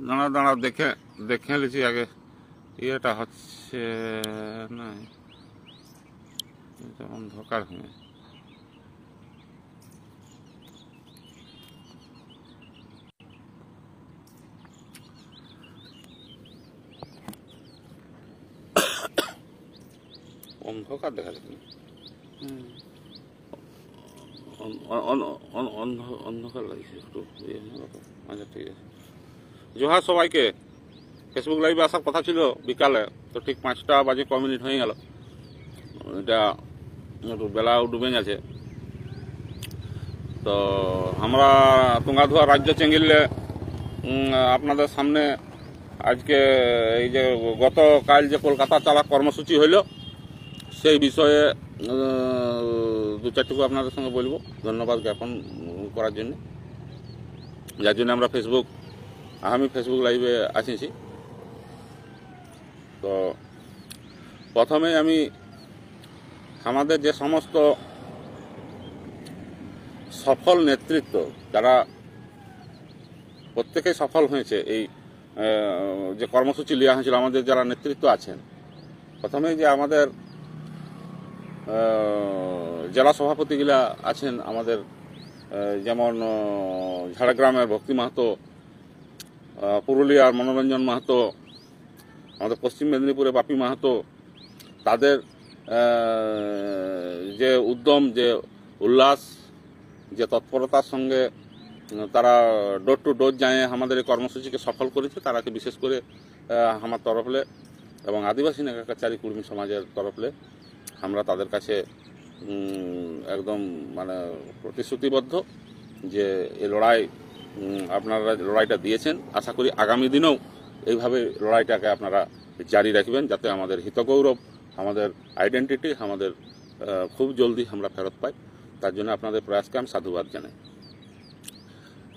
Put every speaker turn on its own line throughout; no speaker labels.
দাঁড়া দাঁড়া দেখে দেখে নিয়েছি আগে ইয়েটা হচ্ছে না অন্ধকার হয়ে অন্ধকার দেখা যাচ্ছে অন্ধকার লাগছে একটু আচ্ছা ঠিক আছে। জোহার সবাইকে। ফেসবুক লাইভে আসার কথা ছিল বিকালে, তো ঠিক 5টা বাজে মিনিট হয়ে গেল। এটা একটু বেলাও ডুবে গেছে। তো আমরা তুঙ্গাধুয়া রাজ্য চেঙ্গিলে আপনাদের সামনে আজকে এই যে গতকাল যে কলকাতা চালা কর্মসূচি হইল সেই বিষয়ে দু চারটুকু আপনাদের সঙ্গে বলবো, ধন্যবাদ জ্ঞাপন করার জন্য, যার জন্য আমরা আমি ফেসবুক লাইভে আসিছি। তো প্রথমে আমি আমাদের যে সমস্ত সফল নেতৃত্ব, যারা প্রত্যেকেই সফল হয়েছে এই যে কর্মসূচি নেওয়া হয়েছিল, আমাদের যারা নেতৃত্ব আছেন, প্রথমে যে আমাদের জেলা সভাপতিগুলা আছেন আমাদের, যেমন ঝাড়গ্রামের ভক্তি মাহাতো, পুরুলিয়ার মনোরঞ্জন মাহাতো, আমাদের পশ্চিম মেদিনীপুরে বাপি মাহাতো, তাদের যে উদ্যম, যে উল্লাস, যে তৎপরতার সঙ্গে তারা ডোর টু ডোর যায় আমাদের এই কর্মসূচিকে সফল করেছে, তারাকে বিশেষ করে আমার তরফলে এবং আদিবাসী নেকাচারী কুর্মী সমাজের তরফলে আমরা তাদের কাছে একদম মানে প্রতিশ্রুতিবদ্ধ যে এই লড়াই আপনারা লড়াইটা দিয়েছেন, আশা করি আগামী দিনেও এইভাবে লড়াইটাকে আপনারা জারি রাখবেন, যাতে আমাদের হিতগৌরব, আমাদের আইডেন্টিটি আমাদের খুব জলদি আমরা ফেরত পাই। তার জন্য আপনাদের প্রয়াসকে আমি সাধুবাদ জানাই।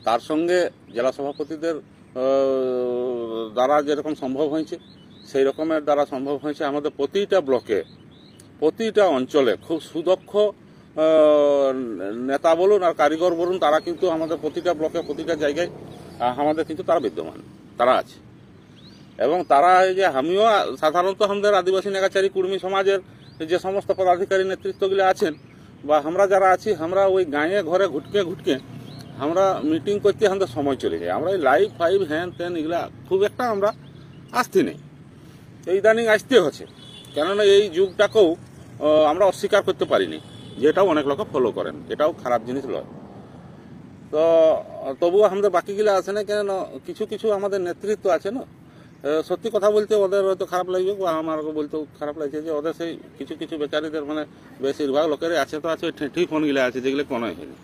তার সঙ্গে জেলা সভাপতিদের দ্বারা যেরকম সম্ভব হয়েছে, সেই রকমের দ্বারা সম্ভব হয়েছে আমাদের প্রতিটা ব্লকে, প্রতিটা অঞ্চলে খুব সুদক্ষ নেতা বলুন আর কারিগর বলুন, তারা কিন্তু আমাদের প্রতিটা ব্লকে, প্রতিটা জায়গায় আমাদের কিন্তু তারা বিদ্যমান, তারা আছে। এবং তারা এই যে আমিও সাধারণত আমাদের আদিবাসী নেকাচারী কুর্মী সমাজের যে সমস্ত পদাধিকারী নেতৃত্বগুলো আছেন বা আমরা যারা আছি, আমরা ওই গাঁয়ে ঘরে ঘুটকে আমরা মিটিং করতে আমাদের সময় চলে যায়। আমরা এই লাইভ ফাইভ হ্যান ত্যান এগুলা খুব একটা আমরা আসতে নেই, এই ইদানিং আসতে হচ্ছে, কেননা এই যুগটাকেও আমরা অস্বীকার করতে পারিনি, যেটাও অনেক লোক ফলো করেন, এটাও খারাপ জিনিস নয়। তো তবুও আমাদের বাকিগুলো আছে না, কেন কিছু কিছু আমাদের নেতৃত্ব আছে না, সত্যি কথা বলতে ওদের হয়তো খারাপ লাগবে, বা আমার বলতেও খারাপ লাগছে যে ওদের সেই কিছু কিছু বেচারিদের মানে বেশিরভাগ লোকেরই আছে, তো আছে ঠিক ফোনগুলো আছে যেগুলো কোনো হয়নি,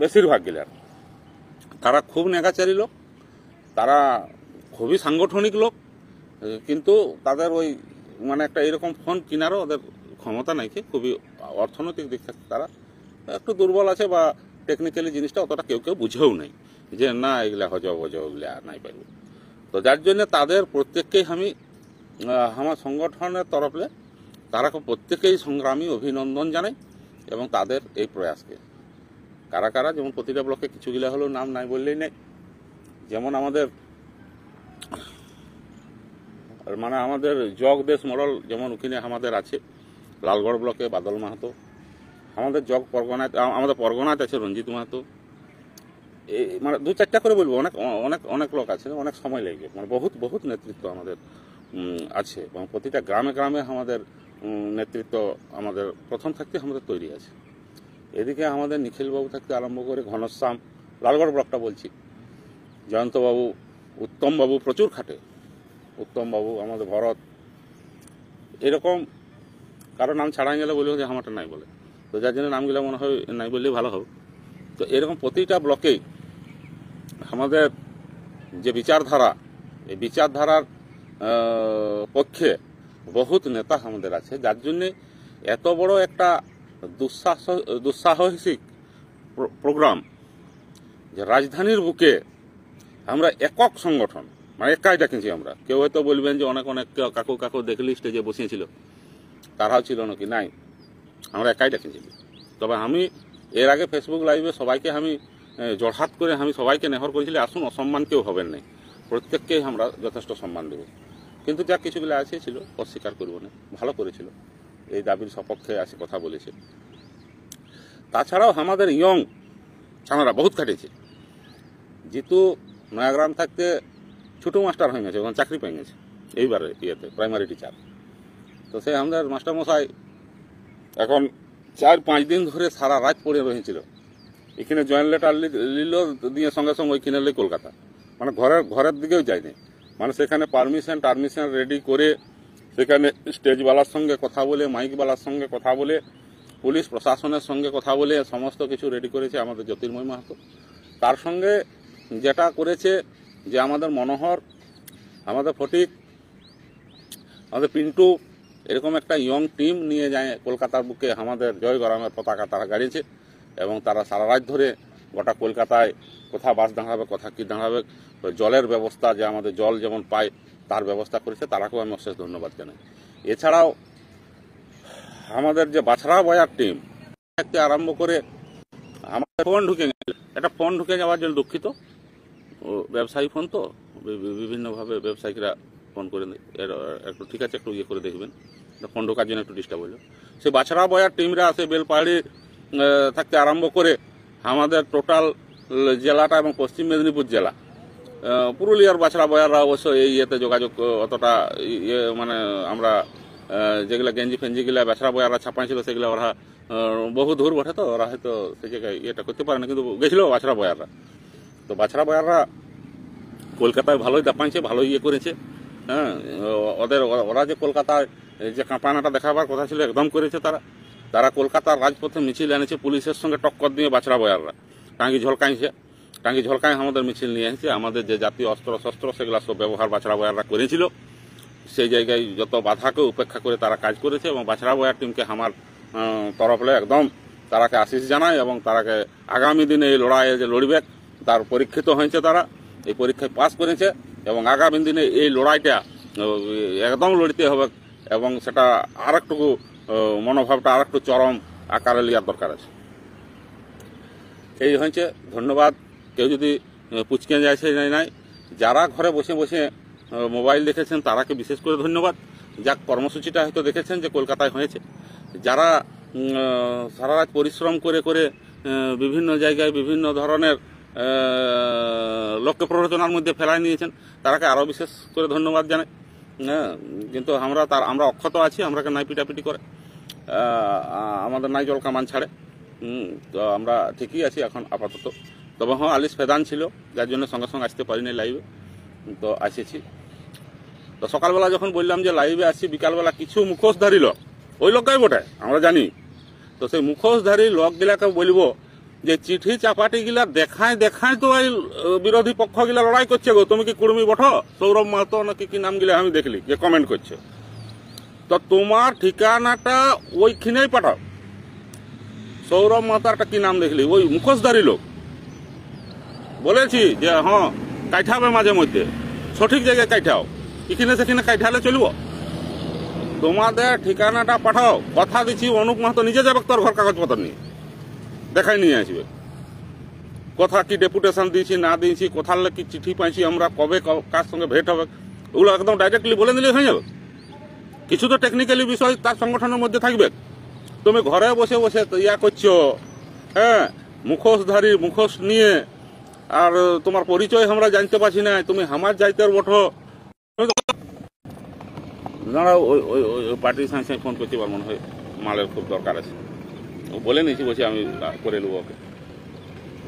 বেশিরভাগ গিলার তারা খুব নেকাচারী লোক, তারা খুবই সাংগঠনিক লোক, কিন্তু তাদের ওই মানে একটা এরকম ফোন কেনারও ওদের ক্ষমতা নাই, খুবই অর্থনৈতিক দিক থেকে তারা একটু দুর্বল আছে, বা টেকনিক্যালি জিনিসটা অতটা কেউ কেউ বুঝেও নেই যে না এগুলা হজব ওগুলা নাই পারব। তো যার জন্য তাদের প্রত্যেককেই আমি আমার সংগঠনের তরফে তারা প্রত্যেকেই সংগ্রামী অভিনন্দন জানাই, এবং তাদের এই প্রয়াসকে কারা কারা, যেমন প্রতিটা ব্লকে কিছুগুলা হলেও নাম নাই বললেই নেই, যেমন আমাদের মানে আমাদের জগ দেশ মডেল, যেমন ওখানে আমাদের আছে লালগড় ব্লকে বাদল মাহাতো, আমাদের জগ পরগনায়, আমাদের পরগনায় আছে রঞ্জিত মাহাতো, এই মানে দু চারটা করে বলবো, অনেক অনেক অনেক লোক আছে, অনেক সময় লাগবে, মানে বহুত বহুত নেতৃত্ব আমাদের আছে, এবং প্রতিটা গ্রামে গ্রামে আমাদের নেতৃত্ব আমাদের প্রথম থাকতে আমাদের তৈরি আছে। এদিকে আমাদের নিখিলবাবু থাকতে আরম্ভ করে ঘনশ্যাম, লালগড় ব্লকটা বলছি, জয়ন্তবাবু, উত্তমবাবু প্রচুর খাটে, উত্তমবাবু, আমাদের ভরত, এরকম কারো নাম ছাড়াই গেলে বলবো যে আমারটা নাই বলে, তো যার জন্য নামগুলো মনে হয় নাই বললেই ভালো হবে। তো এরকম প্রতিটা ব্লকেই আমাদের যে বিচারধারা, এই বিচারধারার পক্ষে বহুত নেতা আমাদের আছে, যার জন্যে এত বড় একটা দুঃসাহসিক প্রোগ্রাম, যে রাজধানীর বুকে আমরা একক সংগঠন, মানে একাই ডাকিছি আমরা। কেউ হয়তো বলবেন যে অনেক অনেক কাকু কাকু দেখলি স্টেজে বসিয়েছিল, তারাও ছিল নাকি, নাই, আমরা একাই ডাকিছি। তবে আমি এর আগে ফেসবুক লাইভে সবাইকে আমি জড়হাত করে আমি সবাইকে নেহর করেছিলি আসুন অসম্মান কেউ হবেন নাই, প্রত্যেককেই আমরা যথেষ্ট সম্মান দেব। কিন্তু যা কিছুগুলো আছে ছিল অস্বীকার করব না, ভালো করেছিল, এই দাবির সপক্ষে আসে কথা বলেছে। তাছাড়াও আমাদের ইয়ং ছানারা বহুত খাটিয়েছে। জিতু নয়াগ্রাম থাকতে ছোটো মাস্টার হয়ে গেছে, ওখানে চাকরি পেয়ে গেছে এইবারে ইয়েতে প্রাইমারি টিচার। তো সে আমাদের মাস্টারমশাই এখন 4-5 দিন ধরে সারা রাত পড়ে রয়েছিল। এখানে জয়েন্ট লেটার নিল, দিয়ে সঙ্গে সঙ্গে ওইখানে এলে কলকাতা, মানে ঘরের দিকেও যায়নি। মানে সেখানে পারমিশন রেডি করে সেখানে স্টেজওয়ালার সঙ্গে কথা বলে, মাইকওয়ালার সঙ্গে কথা বলে, পুলিশ প্রশাসনের সঙ্গে কথা বলে সমস্ত কিছু রেডি করেছে আমাদের জ্যোতির্ময় মাহাতো। তার সঙ্গে যেটা করেছে যে আমাদের মনোহর, আমাদের ফটিক, আমাদের পিন্টু, এরকম একটা ইয়ং টিম নিয়ে যায় কলকাতার বুকে আমাদের জয়গরামের পতাকা তারা গাড়িয়েছে। এবং তারা সারা রাত ধরে গোটা কলকাতায় কোথা বাস দাঁড়াবে, কোথা কি দাঁড়াবে, জলের ব্যবস্থা, যে আমাদের জল যেমন পায় তার ব্যবস্থা করেছে, তারাকেও আমি অশেষ ধন্যবাদ জানাই। এছাড়াও আমাদের যে বাছড়া বয়ার টিম থেকে আরম্ভ করে আমাদের ফোন ঢুকে গেল, একটা ফোন ঢুকে যাওয়ার জন্য দুঃখিত, ব্যবসায়ী ফোন তো বিভিন্নভাবে ব্যবসায়িকরা ফোন করে একটু ঠিক আছে একটু ইয়ে করে দেখবেন, ফোন ঢোকার জন্য একটু ডিস্টার্ব হলো। সে বাছড়া বয়ার টিমরা আছে বেলপাহাড়ি থাকতে আরম্ভ করে আমাদের টোটাল জেলাটা এবং পশ্চিম মেদিনীপুর জেলা, পুরুলিয়ার বাছড়া বয়াররা অবশ্য এই ইয়েতে যোগাযোগ অতটা ইয়ে, মানে আমরা যেগুলো গেঞ্জি ফেঞ্জিগুলা বাছড়া বয়াররা ছাপাইছিল সেগুলো ওরা বহু দূর বটে, তো ওরা হয়তো সেই জায়গায় ইয়েটা করতে পারে না, কিন্তু গেছিল বাছড়া বয়াররা। তো বাছড়া বয়াররা কলকাতায় ভালোই দাপাইছে, ভালোই ইয়ে করেছে। হ্যাঁ, ওরা যে কলকাতায় যে কাঁপানাটা দেখাবার কথা ছিল একদম করেছে। তারা কলকাতার রাজপথে মিছিল এনেছে, পুলিশের সঙ্গে টক্কর দিয়ে বাছড়া বয়াররা টাঙ্গি ঝলকায় আমাদের মিছিল নিয়ে এসেছে। আমাদের যে জাতীয় অস্ত্র শস্ত্র সেগুলো সব ব্যবহার বাছড়া বয়াররা করেছিল। সেই জায়গায় যত বাধাকে উপেক্ষা করে তারা কাজ করেছে এবং বাছড়া বয়ার টিমকে আমার তরফে একদম তারাকে আশিস জানায় এবং তারাকে আগামী দিনে এই লড়াইয়ে যে লড়বে তার পরীক্ষিত হয়েছে, তারা এই পরীক্ষায় পাস করেছে এবং আগামী দিনে এই লড়াইটা একদম লড়তে হবে এবং সেটা আরেকটু মনোভাবটা আরেকটু চরম আকারে নেওয়ার দরকার আছে। এই হয়েছে, ধন্যবাদ। কেউ যদি পুচকে যায় সে নাই, যারা ঘরে বসে বসে মোবাইল দেখেছেন তারাকে বিশেষ করে ধন্যবাদ। যা কর্মসূচিটা হয়তো দেখেছেন যে কলকাতায় হয়েছে, যারা সারা রাত পরিশ্রম করে করে বিভিন্ন জায়গায় বিভিন্ন ধরনের লক্ষ্য প্ররোচনার মধ্যে ফেলায় নিয়েছেন, তারাকে আরও বিশেষ করে ধন্যবাদ জানাই। হ্যাঁ, কিন্তু আমরা অক্ষত আছি, আমরাকে নাই পিটাপিটি করে আমাদের নাই জল কামান ছাড়ে। তো আমরা ঠিকই আছি এখন আপাতত। তবে হ্যাঁ, আলিস ফেদান ছিল, যার জন্য সঙ্গে সঙ্গে আসতে পারিনি লাইভে, তো আসেছি। তো সকালবেলা যখন বললাম যে লাইভে আসছি, বিকালবেলা কিছু মুখোশধারী লোক, ওই লোকটাই বটে আমরা জানি, তো সেই মুখোশধারী লোকগুলাকে বলবো যে চিঠি চাপাটি গিলা দেখায় তো এই বিরোধী পক্ষ গিলা লড়াই করছে গো, তুমি কি কুর্মী বঠো, সৌরভ মাহাতো নাকি কি নাম গিলা আমি দেখলি যে কমেন্ট করছে, তো তোমার ঠিকানাটা ওইখানেই পাঠাও। সৌরভ মাহাতার একটা কি নাম দেখলি, ওই মুখোশধারী লোক বলেছি যে হ্যাঁ কাইঠাবে মাঝে মধ্যে, সঠিক জায়গায় কাইঠাও, এখানে সেখানে কাইঠালে চলব। তোমাদের ঠিকানাটা পাঠাও, কথা দিচ্ছি অনুপ মাহাতো নিজে যাবে তোর ঘর কাগজপত্র নিয়ে দেখাই নিয়ে আসবে, কথা কি ডেপুটেশন দিয়েছি না দিয়েছি, কোথার কি চিঠি পাইছি আমরা, কবে কার সঙ্গে ভেট হবে, ওগুলো একদম ডাইরেক্টলি বলে দিলে হয়ে যাবে। কিছু তো টেকনিক্যালি বিষয় তার সংগঠনের মধ্যে থাকবে। তুমি ঘরে বসে বসে ইয়া করছো, হ্যাঁ, মুখোশ নিয়ে, আর তোমার পরিচয় আমরা জানতে পারছি না, তুমি আমার যাইতে বঠো। দাঁড়াও, ওই পার্টির সাথে ফোন করছি, আমার মনে হয় মালের খুব দরকার আছে, বলে নিয়েছি, বলছি আমি করে নেবো ওকে।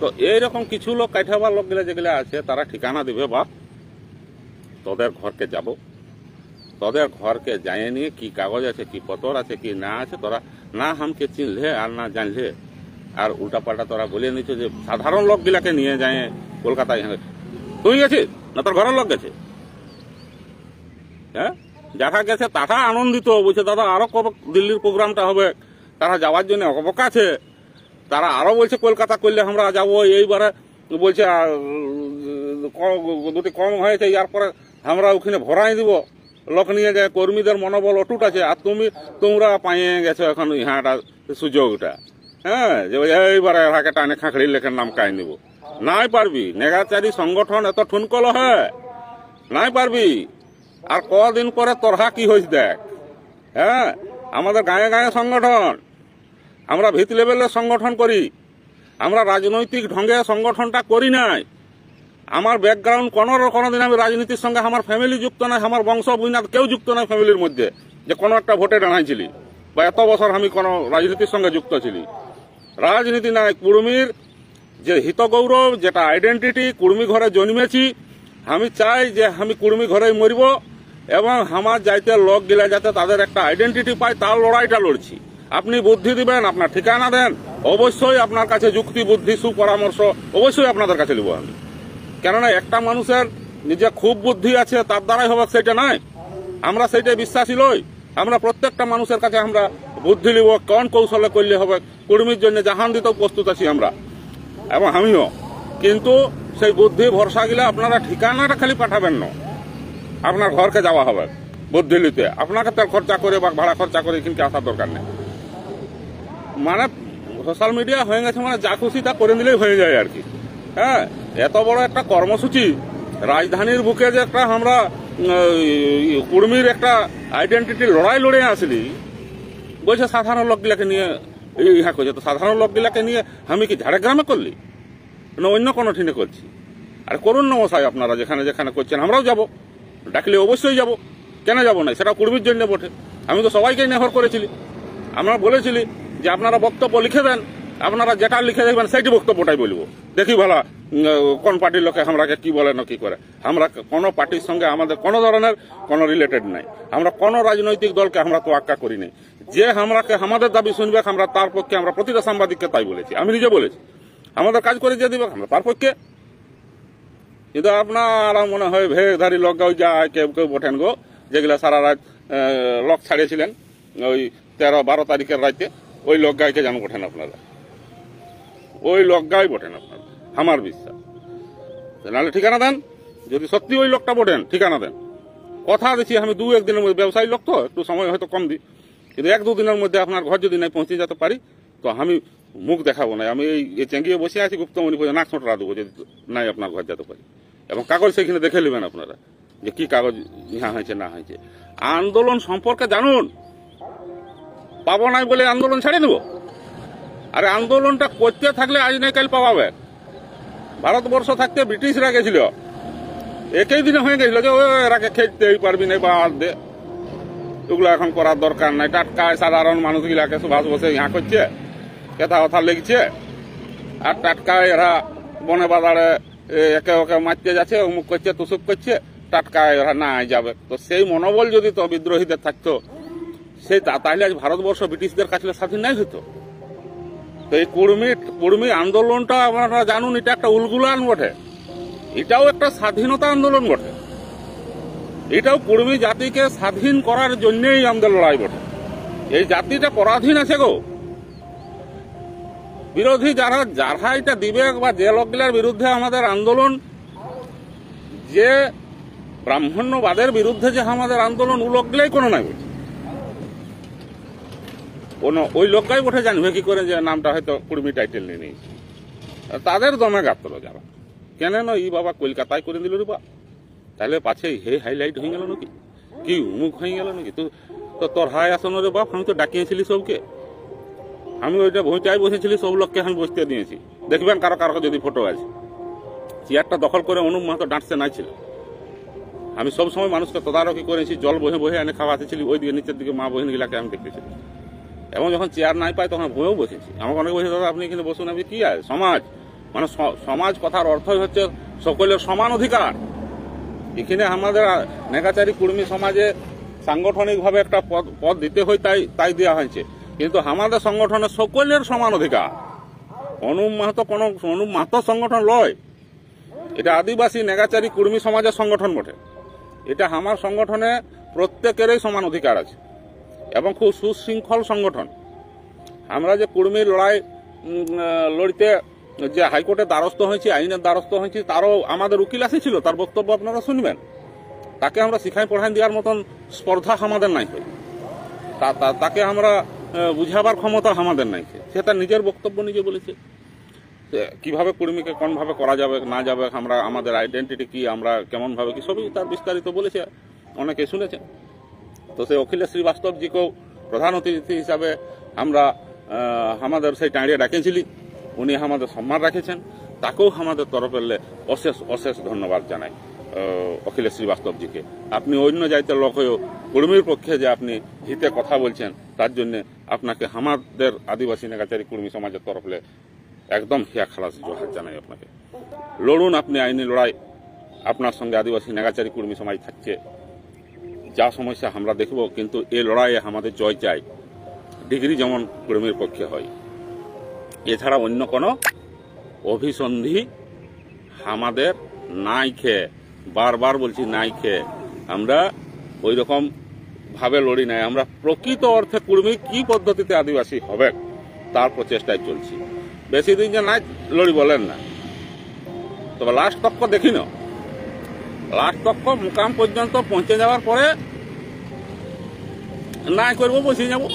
তো এইরকম কিছু লোক কাঠাবার লোকগুলো যেগুলো আছে, তারা ঠিকানা দিবে বা তোদের ঘরকে যাব, তোদের ঘরকে যাই নিয়ে কি কাগজ আছে, কি পত্র আছে, কি না আছে, তোরা না হামকে চিনলে আর না জানলে, আর উল্টাপাল্টা তোরা বলে নিচ্ছ যে সাধারণ লোকগুলাকে নিয়ে যায় কলকাতায়। তুই গেছিস না তোর ঘরের লোক গেছে? হ্যাঁ, যারা গেছে তারা আনন্দিত, বলছে দাদা আরো কবে দিল্লির প্রোগ্রামটা হবে, তারা যাওয়ার জন্য অবক আছে। তারা আরো বলছে কলকাতা করলে আমরা যাবো, এইবারে বলছে দুটি কম হয়েছে, এরপরে আমরা ওখানে ভরাই দিব, লোক নিয়ে যায়। কর্মীদের মনোবল অটুট আছে, আর তোমরা পাইয়ে গেছো এখন ইহাটা সুযোগটা, হ্যাঁ, যে এইবারে এরাকে টানে খাঁকড়ি লেখের নাম কাই নিব। নাই পারবি। নেগাচারি সংগঠন এত ঠুনকল হয়, নাই পারবি। আর কদিন পরে তোরহা কি হয়েছে দেখ। হ্যাঁ, আমাদের গায়ে গায়ে সংগঠন, আমরা ভিত লেভেলের সংগঠন করি, আমরা রাজনৈতিক ঢঙ্গে সংগঠনটা করি নাই। আমার ব্যাকগ্রাউন্ড কোনোদিন আমি রাজনীতির সঙ্গে আমার ফ্যামিলি যুক্ত নাই, আমার বংশ বুইনাথ কেউ যুক্ত নাই ফ্যামিলির মধ্যে যে কোনো একটা ভোটে দাঁড়াইছিলি বা এত বছর আমি কোনো রাজনীতির সঙ্গে যুক্ত ছিলি। রাজনীতি নাই, কুর্মীর যে হিতগৌরব, যেটা আইডেন্টিটি, কুর্মী ঘরে জন্মেছি, আমি চাই যে আমি কুর্মী ঘরেই মরব এবং আমার যাইতে লোক গিলা যাতে তাদের একটা আইডেন্টিটি পায়, তার লড়াইটা লড়ছি। আপনি বুদ্ধি দিবেন, আপনার ঠিকানা দেন, অবশ্যই আপনার কাছে যুক্তি বুদ্ধি সুপরামর্শ অবশ্যই আপনাদের কাছে নেব আমি। কেননা একটা মানুষের নিজে খুব বুদ্ধি আছে তার দ্বারাই হবে সেটা নয়, আমরা সেইটাই বিশ্বাসী লই। আমরা প্রত্যেকটা মানুষের কাছে আমরা বুদ্ধি নিব, কোন কৌশলে করলে হবে। কুর্মীর জন্য জাহান দিতেও প্রস্তুত আছি আমরা এবং আমিও। কিন্তু সেই বুদ্ধি ভরসা গেলে আপনারা ঠিকানাটা খালি পাঠাবেন না, আপনার ঘরকে যাওয়া হবে বুদ্ধি নিতে। আপনাকে তেল খরচা করে বা ভাড়া খরচা করে এখানকে আসার দরকার নেই। মানে সোশ্যাল মিডিয়া হয়ে গেছে, মানে যা খুশি তা করে দিলেই হয়ে যায় আর কি। হ্যাঁ, এত বড় একটা কর্মসূচি রাজধানীর বুকে যে একটা আমরা কুর্মীর একটা আইডেন্টিটি লড়াই লড়ে আসলি, বলছে সাধারণ লোকগুলাকে নিয়ে ইহা করছে। তো সাধারণ লোকগুলাকে নিয়ে আমি কি ঝাড়গ্রামে করলি না অন্য কোনো ঠিনে করছি? আর করুন না মশাই, আপনারা যেখানে যেখানে করছেন আমরাও যাব, ডাকলে অবশ্যই যাব, কেন যাব না? সেটা কুর্মীর জন্য বটে। আমি তো সবাইকেই নেহর করেছিলি, আমরা বলেছিলি যে আপনারা বক্তব্য লিখে দেন, আপনারা যেটা লিখে দেখবেন সেইটি বক্তব্যটাই বলবো। দেখি ভালো কোন পার্টির লোকে আমরাকে কি বলে না কি করে। আমরা কোনো পার্টির সঙ্গে আমাদের কোনো ধরনের কোনো রিলেটেড নাই, আমরা কোনো রাজনৈতিক দলকে আমরা তোয়াক্কা করি নাই। যে আমরাকে আমাদের দাবি শুনবে আমরা তার পক্ষে, আমরা প্রতিটা সাংবাদিককে তাই বলেছি, আমি নিজে বলেছি। আমাদের কাজ করে যে দিবে আমরা তার পক্ষে। কিন্তু আপনারা মনে হয় ভেগধারী লোকগাঁও যায় কেউ কেউ বটেন গো, যেগুলা সারা রাত লোক ছাড়িয়েছিলেন ওই 13-12 তারিখের রাতে, ওই লোকগাঁকে যেন বটেন আপনারা, ওই লোকগাঁই বটেন আপনারা, আমার বিশ্বাস। নাহলে ঠিকানা দেন, যদি সত্যি ওই লোকটা বটেন ঠিকানা দেন। কথা দিচ্ছি আমি 2-1 দিনের মধ্যে, ব্যবসায়ী লোক তো একটু সময় হয়তো কম দিই, কিন্তু 1-2 দিনের মধ্যে আপনার ঘর যদি নাই পৌঁছে যেতে পারি তো আমি মুখ দেখাবো না। আমি এই চেঙ্গিয়ে বসে আছি গুপ্তমণি পর্যন্ত নাক ছোটরা দেবো যদি নাই আপনার ঘর যেতে পারি। এবং কাগজ সেখানে দেখে নেবেন আপনারা যে কি কাগজ ইহা হয়েছে না হয়েছে। আন্দোলন সম্পর্কে জানুন, পাবো নাই বলে আন্দোলন ছেড়ে দেব? আরে আন্দোলনটা করতে থাকলে আজ নাই কাল পাওয়াবে। ভারতবর্ষ থাকতে ব্রিটিশরা গেছিল, একই দিনে হয়ে গেছিল যে এরাকে খেতেই পারবি না, বাদ দে, এগুলো এখন করার দরকার নাই। টাটকায় সাধারণ মানুষগুলাকে সুভাষ বসে ইহা করছে, কেথা কথা লেগছে, আর টাটকায় এরা বনে বাজারে একে ওকে মারতে যাচ্ছে, অমুক করছে তুসুক করছে, টাটকায় এরা না যাবে। তো সেই মনোবল যদি তো বিদ্রোহীদের থাকতো, সেই তাহলে আজ ভারতবর্ষ ব্রিটিশদের কাছে স্বাধীন নাই হতো। তো এই কুর্মী আন্দোলনটা আপনারা জানুন, এটা একটা উলগুলান বটে, এটাও একটা স্বাধীনতা আন্দোলন বটে, এটাও কুর্মী জাতিকে স্বাধীন করার জন্যই আমাদের লড়াই বটে। এই জাতিটা পরাধীন আছে গো। বিরোধী যারা এটা দিবে বা যে লোকগুলার বিরুদ্ধে আমাদের আন্দোলন, যে ব্রাহ্মণ্যবাদের বিরুদ্ধে যে আমাদের আন্দোলন, ও লোকগুলাই কোনো নাই বলছে, ওই লোকটাই বটে জানবে কি করে যে নামটা হয়তো কুর্মী টাইটেল নিয়ে নিয়েছে। তাদের দমে গাতল যারা, কেন না ই বাবা কলকাতায় করে দিল রে বা, তাহলে পাছে হে হাইলাইট হয়ে গেল নাকি, কি উমুক হয়ে গেল নাকি? তো তোর হাই আসন রে বাপ, আমি তো ডাকিয়েছিলি সবকে, আমি ওইটা ভোঁটায় বসেছিলি, সব লোককে আমি বসতে দিয়েছি। দেখবেন কারো কারো যদি ফটো আছে, চেয়ারটা দখল করে অনুপ মাহাতো ডাঁটছে নাই ছিল। আমি সবসময় মানুষকে তদারকি করেছি, জল বহে বহে এনে খাওয়াতেছিলি, ওই দিকে নিচের দিকে মা বহিন গুলাকে আমি দেখতেছিলাম। এবং যখন চেয়ার নাই পাই তখন ভয়েও বসেছি। আমাকে অনেক বসে দাদা আপনি কিন্তু বসুন, আমি কি আছে সমাজ, মানে সমাজ কথার অর্থই হচ্ছে সকলের সমান অধিকার। এখানে আমাদের নেকাচারী কুর্মী সমাজে সাংগঠনিকভাবে একটা পদ দিতে হয়, তাই দেওয়া হয়েছে, কিন্তু আমাদের সংগঠনে সকলের সমান অধিকার। অনুপ মাহাতো সংগঠন লয়, এটা আদিবাসী নেকাচারী কুর্মী সমাজের সংগঠন বটে। এটা আমার সংগঠনে প্রত্যেকেরই সমান অধিকার আছে এবং খুব সুশৃঙ্খল সংগঠন। আমরা যে কুর্মীর লড়াই লড়তে যে হাইকোর্টের দ্বারস্থ হয়েছি, আইনের দ্বারস্থ হয়েছি, তারও আমাদের উকিল আসেছিল, তার বক্তব্য আপনারা শুনবেন। তাকে আমরা শিখাই পড়াই দেওয়ার মতন স্পর্ধা আমাদের নাই, তাকে আমরা বুঝাবার ক্ষমতা আমাদের নাই। সে তার নিজের বক্তব্য নিজে বলেছে। কিভাবে কুর্মীকে কোনভাবে করা যাবে না যাবে, আমরা আমাদের আইডেন্টিটি কি, আমরা কেমনভাবে কি, সবই তার বিস্তারিত বলেছে, অনেকে শুনেছেন। তো সেই অখিলেশ শ্রীবাস্তবজিকেও প্রধান অতিথি হিসাবে আমরা আমাদের সেই টাঁড়িয়ে ডাকেছিলি, উনি আমাদের সম্মান রাখেছেন, তাকেও আমাদের তরফের অশেষ অশেষ ধন্যবাদ জানাই অখিলেশ শ্রীবাস্তবজিকে। আপনি অন্য জায়গার লোক হয়েও কুর্মীর পক্ষে যে আপনি হিতে কথা বলছেন, তার জন্য আপনাকে আমাদের আদিবাসী নেগাচারী কুর্মী সমাজের তরফে একদম হিয়া খালাস জোহার জানাই আপনাকে। লড়ুন আপনি আইনি লড়াই, আপনার সঙ্গে আদিবাসী নেগাচারী কুর্মী সমাজ থাকছে, যা সমস্যা আমরা দেখব, কিন্তু এই লড়াইয়ে আমাদের জয় চাই, ডিগ্রি যেমন কুর্মীর পক্ষে হয়। এছাড়া অন্য কোনো অভিসন্ধি আমাদের নাই খেয়ে, বারবার বলছি নাই খেয়ে, আমরা ওই রকম ভাবে লড়ি নাই। আমরা প্রকৃত অর্থে কুর্মী কি পদ্ধতিতে আদিবাসী হবে তার প্রচেষ্টায় চলছি। বেশি দিন যে নাই লড়ি বলেন না, তবে লাস্ট তক্ক দেখি না, লাস্ট তক্ক মুকাম পর্যন্ত পৌঁছে যাওয়ার পরে নাই করবো, বসিয়ে যাবো,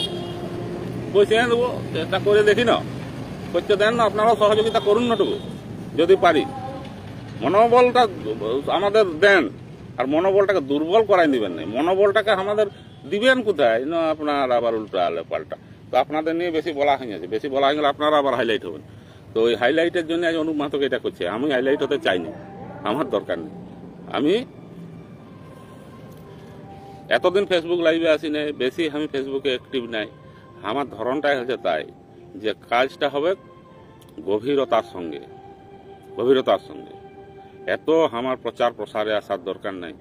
বসিয়ে দেবো, চেষ্টা করে দেখি না, করতে দেন না, আপনারাও সহযোগিতা করুন না টুকু যদি পারি। মনোবলটা আমাদের দেন, আর মনোবলটাকে দুর্বল করাই দিবেন না। মনোবলটাকে আমাদের দিবেন কোথায় না, আপনার আবার উল্টা আলে পাল্টা। তো আপনাদের নিয়ে বেশি বলা হয়ে গেছে, বেশি বলা হয়ে গেলে আপনারা আবার হাইলাইট হবেন। তো ওই হাইলাইটের জন্য আজ অনুপ মাহাতোকে এটা করছে। আমি হাইলাইট হতে চাইনি, আমার দরকার নেই। আমি এতদিন ফেসবুক লাইভে আসি নাই, বেশি আমি ফেসবুকে অ্যাক্টিভ নাই। আমার ধরনটাই হচ্ছে তাই যে কাজটা হবে গভীরতার সঙ্গে, গভীরতার সঙ্গে। এত আমার প্রচার প্রসারে আসার দরকার নাই,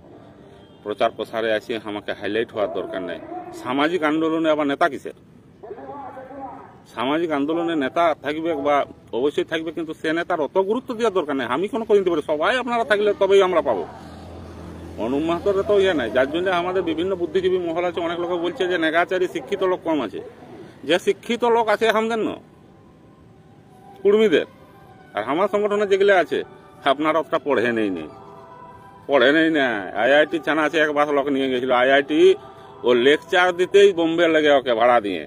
প্রচার প্রসারে আসি আমাকে হাইলাইট হওয়ার দরকার নাই। সামাজিক আন্দোলনে আবার নেতা কিসের? সামাজিক আন্দোলনে নেতা থাকবে বা অবশ্যই থাকবে, কিন্তু সে নেতার অত গুরুত্ব দেওয়ার দরকার নেই। আমি কোনো করে দিতে পারি, সবাই আপনারা থাকলে তবেই আমরা পাবো। অনুপ মাহাতোর তো ইয়ে নাই, যার জন্য আমাদের বিভিন্ন বুদ্ধিজীবী মহল আছে, অনেক লোক বলছে যে নেগাচারী শিক্ষিত লোক কম আছে। যে শিক্ষিত লোক আছে আমাদের না, কুর্মীদের, আর আমার সংগঠনে যেগুলো আছে আপনারা অতটা পড়ে নেই না। আইআইটি ছানা আছে, একবার লোক নিয়ে গেছিল আইআইটি, ও লেকচার দিতেই বোম্বে লেগে ওকে ভাড়া দিয়ে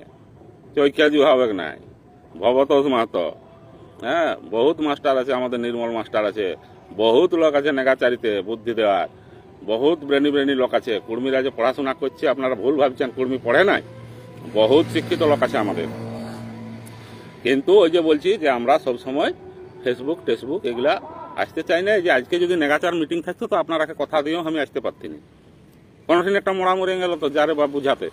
চৈকাজু হবে নাই। ভবতোষ মাহাতো, হ্যাঁ, বহুত মাস্টার আছে, আমাদের নির্মল মাস্টার আছে, বহুত লোক আছে নেগাচারিতে বুদ্ধি দেওয়ার, বহুত ব্রেনি লোক আছে। কুর্মীরা যে পড়াশোনা করছে, আপনারা ভুল ভাবছেন কুর্মী পড়ে নাই, বহুত শিক্ষিত লোক আছে আমাদের। কিন্তু ওই যে বলছি যে আমরা সবসময় ফেসবুক টেসবুক এগুলা আসতে চাই না। যে আজকে যদি নেগাচার মিটিং থাকতো তো আপনারাকে কথা দিয়েও আমি আসতে পারতিনি। কোনোদিন একটা মোড়া মরে গেল তো যারে বা বুঝাতে,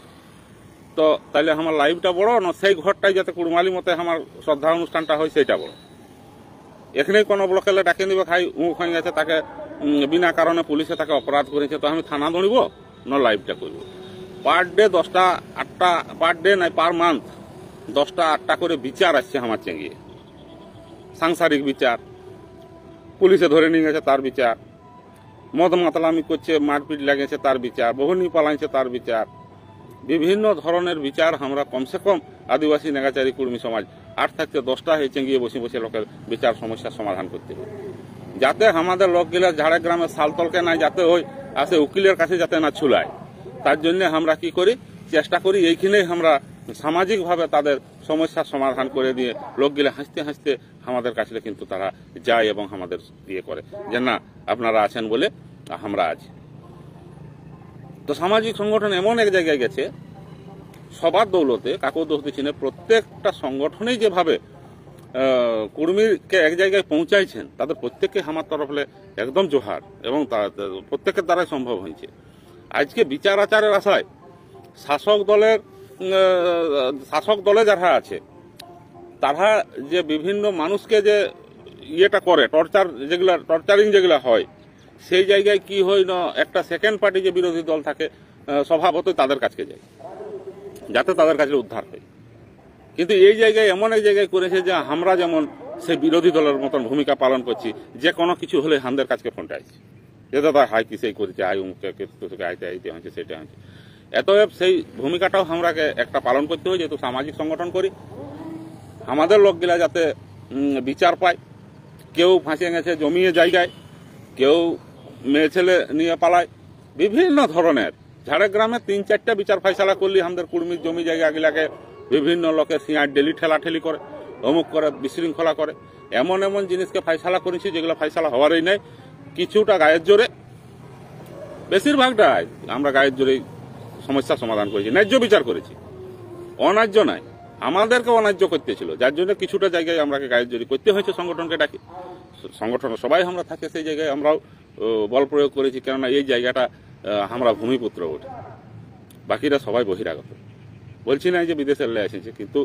তো তাইলে আমার লাইভটা বড় না সেই ঘরটাই যাতে কুড়মালি মতে আমার শ্রদ্ধা অনুষ্ঠানটা হয় সেইটা বড়। এখানেই কোনো ব্লকেলে ডাকে নিবে, খাই মুখ হয়ে গেছে, তাকে বিনা কারণে পুলিশে তাকে অপরাধ করেছে, তো আমি থানা দৌড়িব না লাইভটা করব? পার ডে 10টা 8টা, পার ডে নাই পার মান্থ 10টা 8টা করে বিচার আসছে আমার চেঙ্গিয়ে। সাংসারিক বিচার, পুলিশে ধরে নিয়ে গেছে তার বিচার, মদ মাতলামি করছে, মারপিট লাগেছে তার বিচার, বহুনি পালাইছে তার বিচার, বিভিন্ন ধরনের বিচার আমরা কমসে কম আদিবাসী নেগাচারী কুর্মী সমাজ 8 থাকতে 10টা হয়েছে গিয়ে বসে বসে লোকের বিচার সমস্যার সমাধান করতে হবে, যাতে আমাদের লোকগুলা ঝাড়গ্রামের সালতলকে নাই যাতে ওই আসে উকিলের কাছে যাতে না ছুলায়। তার জন্য আমরা কি করি, চেষ্টা করি এইখানেই আমরা সামাজিকভাবে তাদের সমস্যার সমাধান করে দিয়ে লোকগুলা হাসতে হাসতে আমাদের কাছে কিন্তু তারা যায় এবং আমাদের ইয়ে করে যে না আপনারা আছেন বলে আমরা আছি। তো সামাজিক সংগঠন এমন এক জায়গায় গেছে, সবার দৌলতে, কাকু দোষ দিচ্ছি না, প্রত্যেকটা সংগঠনেই যেভাবে কুর্মীকে এক জায়গায় পৌঁছাইছেন, তাদের প্রত্যেককে আমার তরফে একদম জোহার, এবং প্রত্যেকের দ্বারাই সম্ভব হয়েছে। আজকে বিচার আচারের আশায় শাসক দলে যারা আছে তারা যে বিভিন্ন মানুষকে যে ইয়েটা করে, টর্চারিং যেগুলা হয়, সেই জায়গায় কি হয় না, একটা সেকেন্ড পার্টি যে বিরোধী দল থাকে স্বভাবতই তাদের কাছে যায় যাতে তাদের কাছে উদ্ধার হয়। কিন্তু এই জায়গায় এমন এক জায়গায় করেছে যে আমরা যেমন সেই বিরোধী দলের মতন ভূমিকা পালন করছি, যে কোনো কিছু হলে আমাদের কাছে ফোনটা আসছে যে দাদা হাই কি সেই করেছে, হাই উমুকে আইতে আইতে হয়েছে, সেটা হয়েছে। এতএব সেই ভূমিকাটাও আমরাকে একটা পালন করতে হয়, যেহেতু সামাজিক সংগঠন করি। আমাদের লোকগুলা যাতে বিচার পায়, কেউ ফাঁসিয়ে গেছে জমিয়ে জায়গায়, কেউ মেয়ে ছেলে নিয়ে পালায়, বিভিন্ন ধরনের। ঝাড়গ্রামে 3-4টা বিচার ফাইসালা করলে আমাদের কুর্মীর জমি জায়গা গিলাকে বিভিন্ন লোকে সিঁড় ডেলি ঠেলাঠেলি করে, অমুক করে, বিশৃঙ্খলা করে, এমন এমন জিনিসকে ফাইসালা করেছি যেগুলো ফাইসালা হওয়ারই নাই। কিছুটা গায়ের জোরে, বেশিরভাগটাই আমরা গায়ের জোরেই সমস্যার সমাধান করেছি, ন্যায্য বিচার করেছি, অন্যায্য নাই। আমাদেরকে অন্যায্য করতে ছিল, যার জন্য কিছুটা জায়গায় আমরাকে গায়ের জোরে করতে হয়েছে। সংগঠনকে ডাকি, সংগঠন সবাই আমরা থাকে সেই জায়গায় আমরাও বল প্রয়োগ করেছি, কেননা এই জায়গাটা আমরা ভূমিপুত্র ওঠে, বাকিরা সবাই বহিরাগত। বলছি না যে বিদেশের লে এসেছে, কিন্তু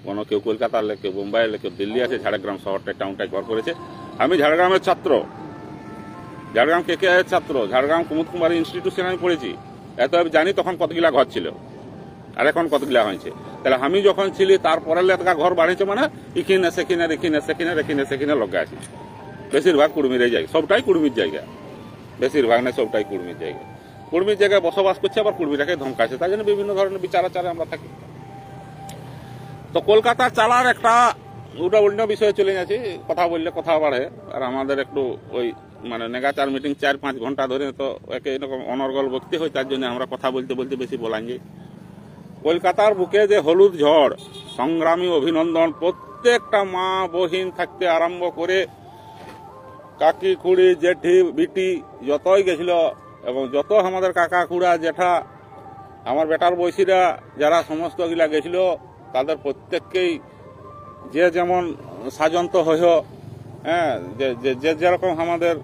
কোনো কেউ কলকাতার লে, কেউ মুম্বাইয়ের লে, কেউ দিল্লি আছে, ঝাড়গ্রাম শহরটা টাউনটাই ঘর করেছে। আমি ঝাড়গ্রামের ছাত্র, ঝাড়গ্রাম KKI এর ছাত্র, ঝাড়গ্রাম কুমুদ কুমারী ইনস্টিটিউশনে আমি পড়েছি। এত আমি জানি তখন কতগুলা ঘর ছিল আর এখন কতগুলা হয়েছে। তাহলে আমি যখন ছিলি তারপরে লেতকা ঘর বাড়িয়েছে, মানে এখানে সেখানে এখানে সেখানে এখানে সেখানে লগে আছে। বেশিরভাগ কুর্মীর এই জায়গা, সবটাই কুর্মীর জায়গা, বেশিরভাগ না সবটাই কুর্মীর জায়গা। কুর্মীর জায়গায় বসবাস করছে, আবার কুর্মীরাকে ধমকাছে, তাই জন্য বিভিন্ন ধরনের বিচারাচারে আমরা থাকি। তো কলকাতা চালার একটা ওটা অন্য বিষয়ে চলে যাচ্ছে, কথা বললে কথা বাড়ে। আর আমাদের একটু ওই মানে নেগাচার মিটিং 4-5 ঘন্টা ধরে, তো একে এরকম অনর্গল বক্তি হয়, তার জন্য আমরা কথা বলতে বলতে বেশি বলান যাই। কলকাতার বুকে যে হলুদ ঝড়, সংগ্রামী অভিনন্দন, প্রত্যেকটা মা বহিন থাকতে আরম্ভ করে কাকি খুড়ি জেঠি বিটি যতই গেছিল, এবং যত আমাদের কাকা খুড়া জেঠা আমার বেটার বয়সীরা যারা সমস্ত গিলা গেছিল, তাদের প্রত্যেককেই যে যেমন সাজন্ত হইহ, হ্যাঁ, যে যেরকম আমাদের,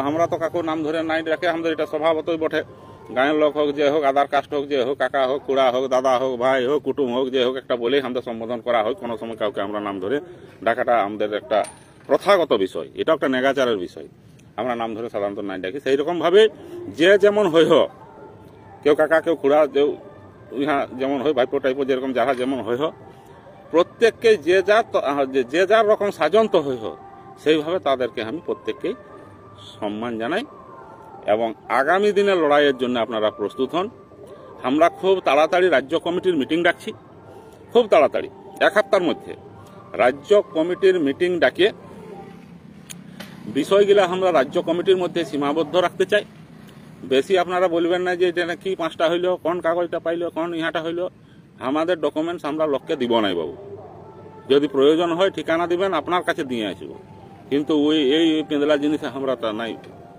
আমরা তো কাকুর নাম ধরে নাই রাখে, আমাদের এটা স্বভাবতই বটে। গাঁয়ের লোক হোক, যে হোক, আধার কাস্ট হোক, যে হোক, কাকা হোক, খুড়া হোক, দাদা হোক, ভাই হোক, কুটুম হোক, যে হোক, একটা বলেই আমাদের সম্বোধন করা হয়। কোনো সময় কাউকে আমরা নাম ধরে ডাকাটা আমাদের একটা প্রথাগত বিষয়, এটা একটা নেগাচারের বিষয়। আমরা নাম ধরে সাধারণত নাই ডাকি। সেই রকম ভাবে যে যেমন হইহ, কেউ কাকা, কেউ খুড়া, কেউ ইহা যেমন হয়, ভাইপো টাইপো যেরকম যারা যেমন হইহ, প্রত্যেককে যে যার রকম সাজন্ত হইহ, সেইভাবে তাদেরকে আমি প্রত্যেককেই সম্মান জানাই। এবং আগামী দিনের লড়াইয়ের জন্য আপনারা প্রস্তুত হন। আমরা খুব তাড়াতাড়ি রাজ্য কমিটির মিটিং ডাকছি, খুব তাড়াতাড়ি 1 সপ্তাহের মধ্যে রাজ্য কমিটির মিটিং ডাকিয়ে বিষয়গুলা আমরা রাজ্য কমিটির মধ্যে সীমাবদ্ধ রাখতে চাই। বেশি আপনারা বলবেন না যে এটা কি 5টা হইল, কোন কাগজটা পাইল, কোন ইহাটা হইল। আমাদের ডকুমেন্টস আমরা লোককে দিব নাই বাবু। যদি প্রয়োজন হয় ঠিকানা দিবেন, আপনার কাছে দিয়ে আসবো, কিন্তু ওই এই পেঁদলা জিনিস আমরা তা নাই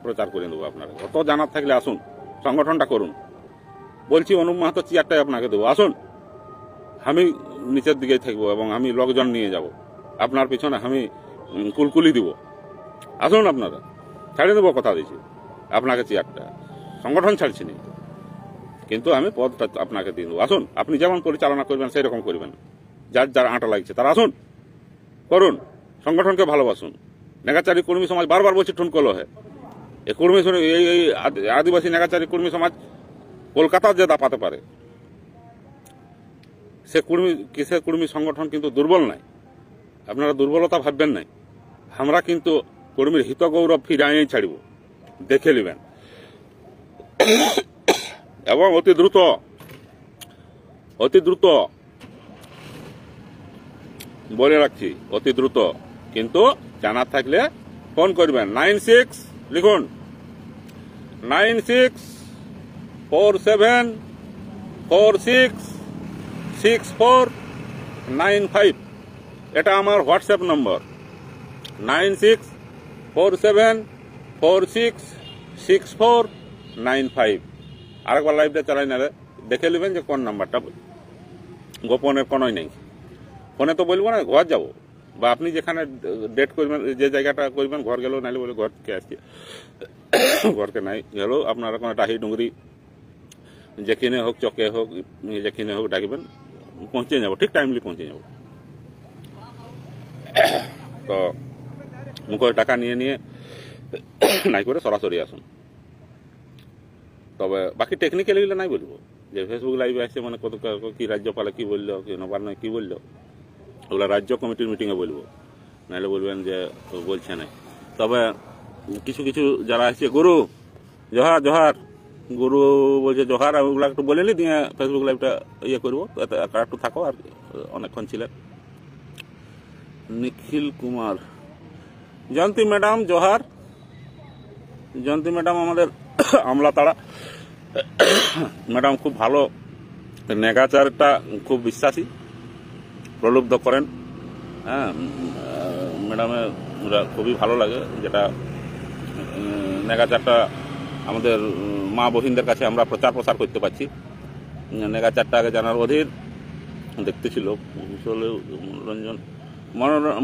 প্রচার করে দেবো। আপনারা অত জানার থাকলে আসুন, সংগঠনটা করুন। বলছি অনুপ মাহাতো চেয়ারটাই আপনাকে দেবো, আসুন। আমি নিচের দিকে থাকবো এবং আমি লোকজন নিয়ে যাব, আপনার পিছনে আমি কুলকুলি দিব। আসুন, আপনারা ছাড়িয়ে দেবো, কথা দিয়েছি আপনাকে চেয়ারটা, সংগঠন ছাড়ছি না, কিন্তু আমি পদটা আপনাকে দিয়ে দেবো। আসুন, আপনি যেমন পরিচালনা করবেন সেই রকম করবেন। যার যার আঁটা লাগছে তারা আসুন, করুন, সংগঠনকে ভালোবাসুন। নেগাচারী কর্মী সমাজ, বারবার বলছি ঠুনকল হয়, এই কর্মী এই আদিবাসী নেগাচারী কর্মী সমাজ কলকাতার যে দাপাতে পারে, সে কর্মী সংগঠন কিন্তু দুর্বল নাই। আপনারা দুর্বলতা ভাববেন নাই। আমরা কিন্তু কর্মীর হিত গৌরব ফিরাইয়াই ছাড়ব, দেখে নেবেন। এবং অতি দ্রুত বলে রাখছি, অতি দ্রুত, কিন্তু জানার থাকলে ফোন করবেন। 96 লিখুন, 9647466495। এটা আমার হোয়াটসঅ্যাপ নম্বর, 9647466495। আরেকবার লাইভটা চালাই না, দেখে নেবেন যে কোন নাম্বারটা। গোপনের কোনোই নেই, ফোনে তো বলবো না, ঘর যাব, বা আপনি যেখানে ডেট করবেন, যে জায়গাটা করবেন, ঘর গেলেও নাইলে বলে ঘরকে আসছি, ঘরকে নাই গেলেও আপনারা কোনো ডাহি ডুঙ্গরি যেখানে হোক, চকে হোক, যেখানে হোক ডাকবেন, পৌঁছে যাব, ঠিক টাইমলি পৌঁছে যাব। তো মুখের টাকা নিয়ে নাই করে সরাসরি আসুন। তবে বাকি টেকনিক্যাল এগুলো নাই বলবো, যে ফেসবুক লাইভে আসছে মানে কত কি রাজ্যপালে কি বললো, কি নবান্ন কি বললো, ওগুলো রাজ্য কমিটির মিটিংয়ে বলবো, নাহলে বলবেন যে বলছে না। তবে কিছু কিছু যারা আসছে, গুরু জোহার জোহার, গুরু বলছে জোহার, ওগুলো একটু বলে নি, দিয়ে ফেসবুক লাইভটা ইয়ে করবো, একটু থাকো। আর অনেকক্ষণ ছিলেন। নিখিল কুমার, জয়ন্তী ম্যাডাম জোহার। জয়ন্তী ম্যাডাম আমাদের আমলাতাড়া ম্যাডাম, খুব ভালো, নেগাচারটা খুব বিশ্বাসী, প্রলুব্ধ করেন, হ্যাঁ, ম্যাডামের খুবই ভালো লাগে, যেটা নেগাচারটা আমাদের মা বহিনদের কাছে আমরা প্রচার প্রসার করতে পারছি। নেগাচারটা আগে জানার অধীর দেখতেছিল মনোরঞ্জন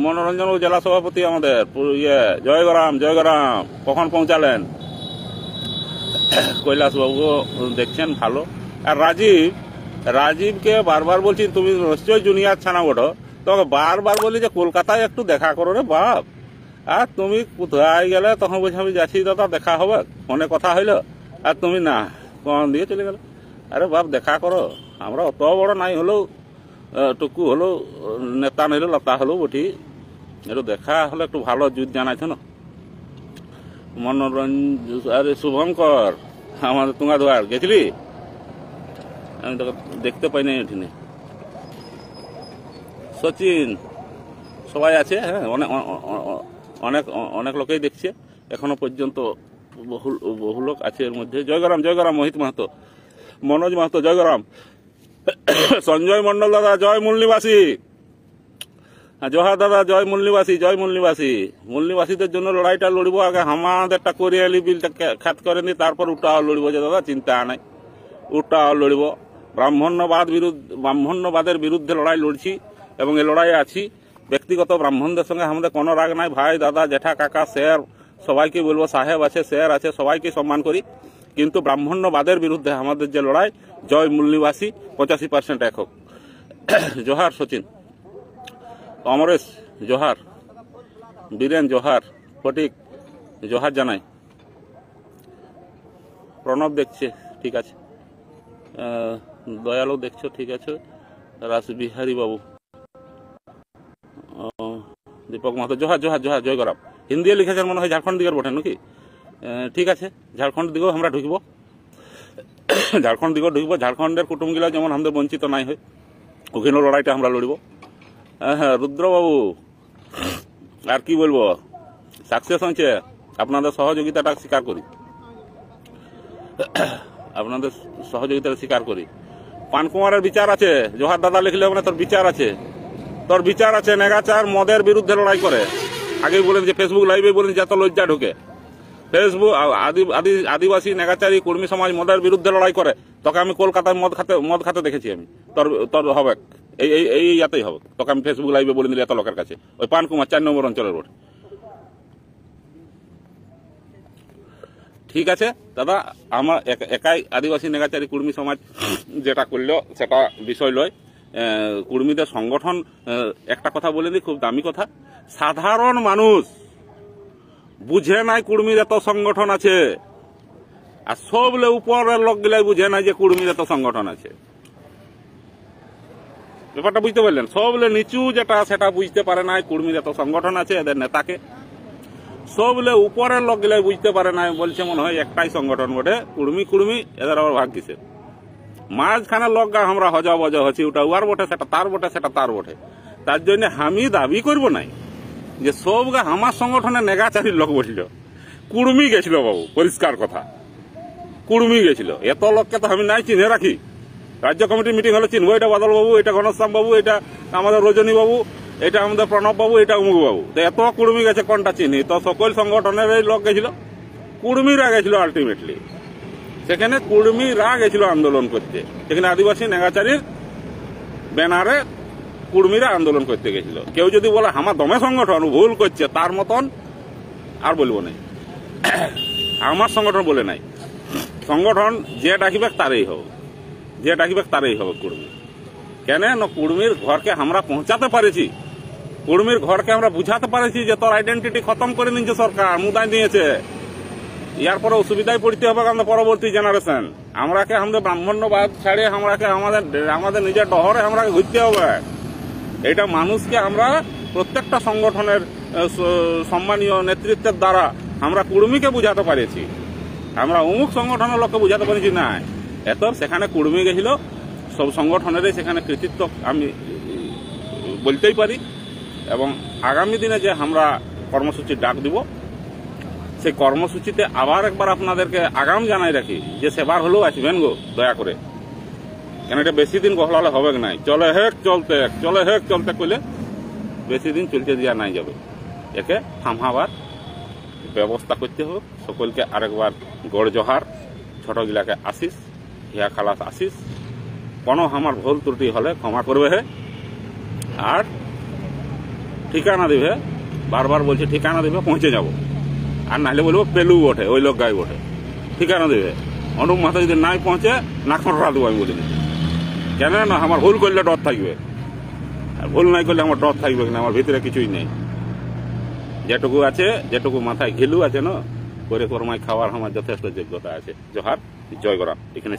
মনোরঞ্জন ও জেলা সভাপতি আমাদের জয়গরাম কখন পৌঁছালেন? কৈলাসবাবুও দেখছেন ভালো। আর রাজীবকে বারবার বলছি তুমি নিশ্চয়ই জুনিয়র ছানা ওঠো, তোমাকে বারবার বলি যে কলকাতায় একটু দেখা করো রে বাপ। আর তুমি কোথায় গেলে? তখন বলছি আমি যাচ্ছি দাদা, দেখা হবে, ফোনে কথা হইলো, আর তুমি না কোন দিয়ে চলে গেল। আরে বাপ দেখা করো, আমরা অত বড় নাই হলেও টুকু হলেও নেতা নইলেও লতা হলেও বটি, একটু দেখা হলে একটু ভালো যুদ্ধ জানাইছো না। মনোরঞ্জন আরে শুভঙ্কর আমাদের তুঙ্গাদুয়ার গেছিলি? আমি তোকে দেখতে পাই নাই ওখানে। সচিন সবাই আছে, হ্যাঁ, অনেক অনেক লোকেই দেখছে এখনো পর্যন্ত, বহু লোক আছে এর মধ্যে। জয়গরাম মোহিত মাহাতো, মনোজ মাহাতো, জয়গরাম, সঞ্জয় মন্ডল দাদা, জয় মূলনিবাসী, জোহার দাদা, জয় মূলনিবাসীদের জন্য লড়াইটা লড়বো। আগে আমাদেরটা কোরিয়ালি বিলটা খ্যাত করে নি, তারপর ওটাও লড়বো যে দাদা, চিন্তা নাই, ওটাও লড়ব। ব্রাহ্মণ্যবাদের বিরুদ্ধে লড়াই লড়ছি এবং এই লড়াইয়ে আছি। ব্যক্তিগত ব্রাহ্মণদের সঙ্গে আমাদের কোনো রাগ নাই, ভাই দাদা জেঠা কাকা স্যার সবাইকে বলবো, সাহেব আছে স্যার আছে সবাইকে সম্মান করি, কিন্তু ব্রাহ্মণ্যবাদের বিরুদ্ধে আমাদের যে লড়াই, জয় মূলনিবাসী 85% একক। জোহার সচিন, অমরেশ জোহার, বীরেন জোহার, ফটিক জোহার জানাই, প্রণব দেখছে ঠিক আছে, দয়ালু দেখছো ঠিক আছে, রাসবিহারী বাবু, দীপক মাহাতো, জোহার জয়গরাম। হিন্দি লিখেছেন মনে হয় ঝাড়খণ্ড দিকের বটে নাকি? ঠিক আছে, ঝাড়খণ্ড দিকেও আমরা ঢুকব, ঝাড়খণ্ডের কুটুমগুলা যেমন আমাদের বঞ্চিত নাই হয়, ওখানেও লড়াইটা আমরা লড়ব। হ্যাঁ রুদ্রবাবু, আর কি বলবো, সাকসেস হয়েছে, আপনাদের সহযোগিতাটা স্বীকার করি, পানকুমারের বিচার আছে। জোহার দাদা লিখলে মানে তোর বিচার আছে, নেগাচার মদের বিরুদ্ধে লড়াই করে। আগেই বলেন যে ফেসবুক লাইভে বলেন যে এত লজ্জা ঢুকে, ফেসবুক আদিবাসী নেগাচারী কর্মী সমাজ মদের বিরুদ্ধে লড়াই করে, তোকে আমি কলকাতায় মদ খাতে দেখেছি আমি, তোর হবে এই ইয়াতেই হবে, তোকে আমি ফেসবুক লাইভে বলে দিলি এত লোকের কাছে, ওই পানকুমার 4 নম্বর অঞ্চলের রোড। ঠিক আছে দাদা, আমার একাই আদিবাসী নেগাচারী কর্মী সমাজ যেটা করলো সেটা বিষয় লয়, কর্মীদের সংগঠন। একটা কথা বলে দিই, খুব দামি কথা, সাধারণ মানুষ বুঝে নাই কর্মীর এত সংগঠন আছে, আর সবলে উপরের লোকগুলাই বুঝে নাই যে কর্মীর এত সংগঠন আছে। ব্যাপারটা বুঝতে পারলেন? সবলে নিচু যেটা সেটা বুঝতে পারে নাই কর্মীর এত সংগঠন আছে, এদের নেতাকে। সবলে উপরের লোকগুলাই বুঝতে পারে নাই, বলছে মনে হয় একটাই সংগঠন বটে, কুর্মি, এদের আবার ভাগ কিসে। মাঝখানে লোকগা আমরা হজা বজা হচ্ছি, ওটা উয়ার বটে, সেটা তার বটে। তার জন্য আমি দাবি করবো নাই যে সবগা আমার সংগঠনে নেগাচারীর লোক বসল, কুর্মি গেছিল বাবু, পরিষ্কার কথা, কুর্মি গেছিল। এত লোককে তো আমি নাই চিনে রাখি, রাজ্য কমিটির মিটিং হলে চিনবো, এটা বাদল বাবু, এটা ঘনশ্যাম বাবু, এটা আমাদের রজনী বাবু, এটা আমাদের প্রণব বাবু, এটা অমুক বাবু। তো এত কুর্মি গেছে কোনটা চিনি? তো সকল সংগঠনের লোক গেছিল, কুর্মিরা গেছিল আলটিমেটলি। সেখানে কুর্মিরা গেছিল আন্দোলন করতে, সেখানে আদিবাসী নেগাচারীর ব্যানারে কুর্মিরা আন্দোলন করতে গেছিল। কেউ যদি বলে আমার দমে সংগঠন ভুল করছে, তার মতন আর বলবো নাই, আমার সংগঠন বলে নাই। সংগঠন যে ডাকিবে তারই হবে কুর্মি। কেন না কুর্মির ঘরকে আমরা পৌঁছাতে পারেছি, কুর্মির ঘরকে আমরা বুঝাতে পারেছি যে তোর আইডেন্টিটি খতম করে নিয়েছে সরকার, মুদায় দিয়েছে, ইয়ার পরে অসুবিধায় পড়তে হবে আমাদের পরবর্তী জেনারেশন। আমরাকে আমাদের ব্রাহ্মণ্যবাদ ছাড়ে আমরাকে আমাদের নিজের ডহরে আমরা ঘুরতে হবে। এটা মানুষকে আমরা প্রত্যেকটা সংগঠনের সম্মানীয় নেতৃত্বের দ্বারা আমরা কুর্মীকে বুঝাতে পারেছি, আমরা অমুক সংগঠনের লোককে বুঝাতে পারেছি না। এত সেখানে কুর্মী গেছিল, সব সংগঠনেরই সেখানে কৃতিত্ব আমি বলতেই পারি। এবং আগামী দিনে যে আমরা কর্মসূচির ডাক দিব, সেই কর্মসূচিতে আবার একবার আপনাদেরকে আগাম জানাই রাখি যে সেবার হলেও আসবেন গো দয়া করে, কেন এটা বেশি দিন গহলালে হবে নাই। চলে হেক চলতে করলে বেশি দিন চলতে দেওয়া নাই যাবে। একে থামাবার ব্যবস্থা করতে হোক। সকলকে আরেকবার গড় জোহার, ছোটগিলাকে আসিস, হিয়া খালাস আসিস। কোনো আমার ভুল ত্রুটি হলে ক্ষমা করবে হে। আর ঠিকানা দিবে, বারবার বলছে ঠিকানা দিবে, পৌঁছে যাব। আর নাহলে বলবো পেলু ওঠে, ওই লোক গায়ে ওঠে। ঠিকানা দিবে, অনুপ মাথা যদি নাই পৌঁছে না খররা দেবো আমি বলিনি। কেন না আমার ভুল করলে ডর থাকবে, আর ভুল নাই করলে আমার ডর থাকবে কিনা, আমার ভিতরে কিছুই নেই। যেটুকু আছে, যেটুকু মাথায় ঘিলু আছে না, করে কর্মায় খাওয়ার আমার যথেষ্ট যোগ্যতা আছে। জোহার, জয় গরাম। এখানে